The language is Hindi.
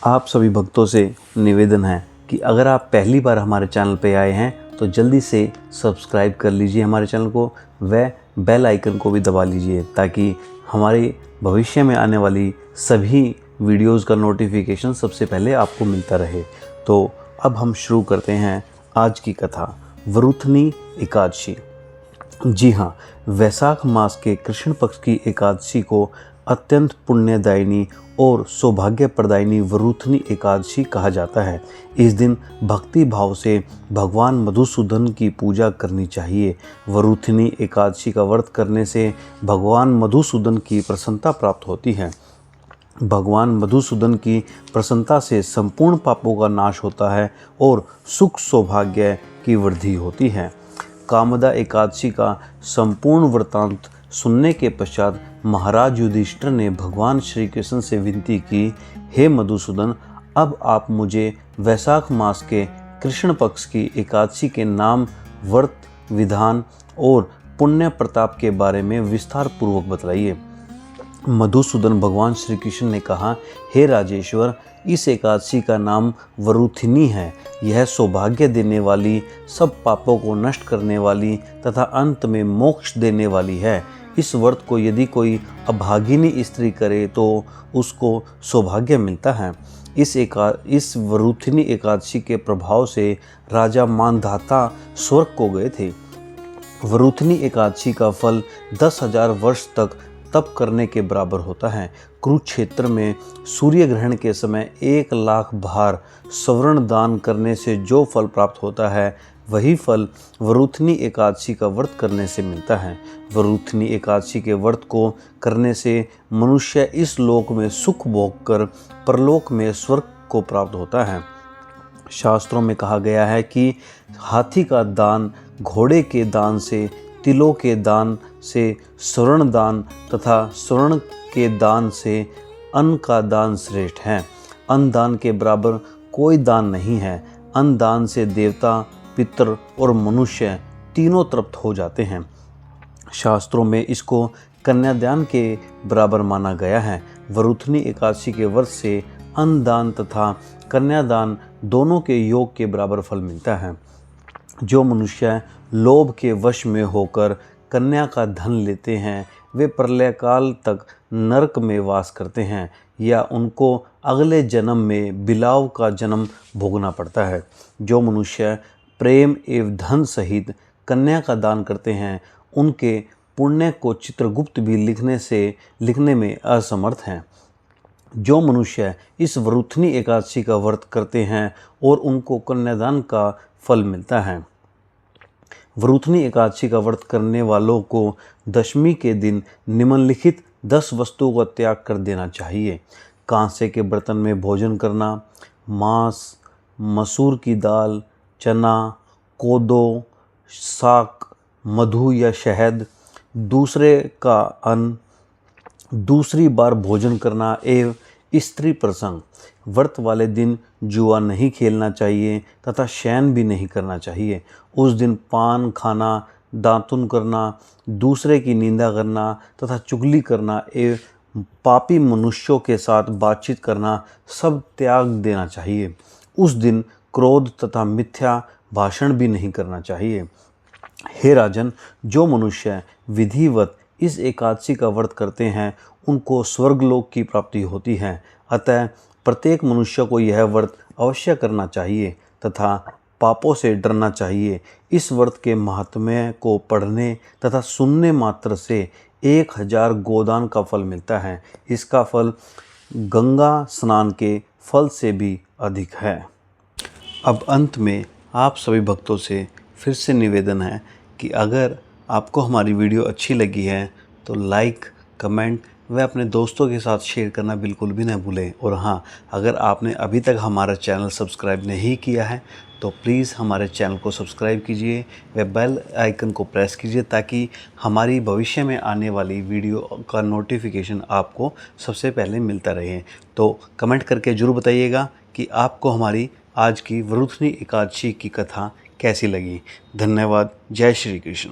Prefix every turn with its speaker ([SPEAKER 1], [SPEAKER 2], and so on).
[SPEAKER 1] आप सभी भक्तों से निवेदन है कि अगर आप पहली बार हमारे चैनल पे आए हैं तो जल्दी से सब्सक्राइब कर लीजिए हमारे चैनल को व बेल आइकन को भी दबा लीजिए ताकि हमारे भविष्य में आने वाली सभी वीडियोस का नोटिफिकेशन सबसे पहले आपको मिलता रहे। तो अब हम शुरू करते हैं आज की कथा, वरुथनी एकादशी। जी हाँ, वैशाख मास के कृष्ण पक्ष की एकादशी को अत्यंत पुण्यदायिनी और सौभाग्य प्रदायिनी वरुथनी एकादशी कहा जाता है। इस दिन भक्ति भाव से भगवान मधुसूदन की पूजा करनी चाहिए। वरुथनी एकादशी का व्रत करने से भगवान मधुसूदन की प्रसन्नता प्राप्त होती है। भगवान मधुसूदन की प्रसन्नता से संपूर्ण पापों का नाश होता है और सुख सौभाग्य की वृद्धि होती है। कामदा एकादशी का संपूर्ण वृत्तांत सुनने के पश्चात महाराज युधिष्ठिर ने भगवान श्री कृष्ण से विनती की, हे मधुसूदन, अब आप मुझे वैशाख मास के कृष्ण पक्ष की एकादशी के नाम, व्रत विधान और पुण्य प्रताप के बारे में विस्तार पूर्वक बतलाइए। मधुसूदन भगवान श्री कृष्ण ने कहा, हे राजेश्वर, इस एकादशी का नाम वरुथनी है। यह सौभाग्य देने वाली, सब पापों को नष्ट करने वाली तथा अंत में मोक्ष देने वाली है। इस व्रत को यदि कोई अभागिनी स्त्री करे तो उसको सौभाग्य मिलता है। इस वरुथनी एकादशी के प्रभाव से राजा मानधाता स्वर्ग को गए थे। वरुथनी एकादशी का फल 10,000 वर्ष तक तप करने के बराबर होता है। कुरुक्षेत्र में सूर्य ग्रहण के समय 1,00,000 भार स्वर्ण दान करने से जो फल प्राप्त होता है, वही फल वरुथनी एकादशी का व्रत करने से मिलता है। वरुथनी एकादशी के व्रत को करने से मनुष्य इस लोक में सुख भोग कर परलोक में स्वर्ग को प्राप्त होता है। शास्त्रों में कहा गया है कि हाथी का दान घोड़े के दान से, तिलों के दान से, स्वर्ण दान तथा स्वर्ण के दान से अन्न का दान श्रेष्ठ है। अन्न दान के बराबर कोई दान नहीं है। अन्न दान से देवता, पितर और मनुष्य तीनों तृप्त हो जाते हैं। शास्त्रों में इसको कन्यादान के बराबर माना गया है। वरुथनी एकादशी के व्रत से अन्न दान तथा कन्यादान दोनों के योग के बराबर फल मिलता है। जो मनुष्य लोभ के वश में होकर कन्या का धन लेते हैं, वे प्रलय काल तक नरक में वास करते हैं या उनको अगले जन्म में बिलाव का जन्म भोगना पड़ता है। जो मनुष्य प्रेम एवं धन सहित कन्या का दान करते हैं, उनके पुण्य को चित्रगुप्त भी लिखने में असमर्थ हैं। जो मनुष्य इस वरुथनी एकादशी का व्रत करते हैं और उनको कन्यादान का फल मिलता है। वरुथनी एकादशी का व्रत करने वालों को दशमी के दिन निम्नलिखित 10 वस्तुओं का त्याग कर देना चाहिए। कांसे के बर्तन में भोजन करना, मांस, मसूर की दाल, चना, कोदो, साग, मधु या शहद, दूसरे का अन्न, दूसरी बार भोजन करना एवं स्त्री प्रसंग। व्रत वाले दिन जुआ नहीं खेलना चाहिए तथा शयन भी नहीं करना चाहिए। उस दिन पान खाना, दातुन करना, दूसरे की निंदा करना तथा चुगली करना एवं पापी मनुष्यों के साथ बातचीत करना सब त्याग देना चाहिए। उस दिन क्रोध तथा मिथ्या भाषण भी नहीं करना चाहिए। हे राजन, जो मनुष्य विधिवत इस एकादशी का व्रत करते हैं, उनको स्वर्गलोक की प्राप्ति होती है। अतः प्रत्येक मनुष्य को यह व्रत अवश्य करना चाहिए तथा पापों से डरना चाहिए। इस व्रत के महात्म्य को पढ़ने तथा सुनने मात्र से 1,000 गोदान का फल मिलता है। इसका फल गंगा स्नान के फल से भी अधिक है। अब अंत में आप सभी भक्तों से फिर से निवेदन है कि अगर आपको हमारी वीडियो अच्छी लगी है तो लाइक, कमेंट व अपने दोस्तों के साथ शेयर करना बिल्कुल भी न भूलें। और हाँ, अगर आपने अभी तक हमारा चैनल सब्सक्राइब नहीं किया है तो प्लीज़ हमारे चैनल को सब्सक्राइब कीजिए व बेल आइकन को प्रेस कीजिए ताकि हमारी भविष्य में आने वाली वीडियो का नोटिफिकेशन आपको सबसे पहले मिलता रहे। तो कमेंट करके ज़रूर बताइएगा कि आपको हमारी आज की वरुथनी एकादशी की कथा कैसी लगी। धन्यवाद। जय श्री कृष्ण।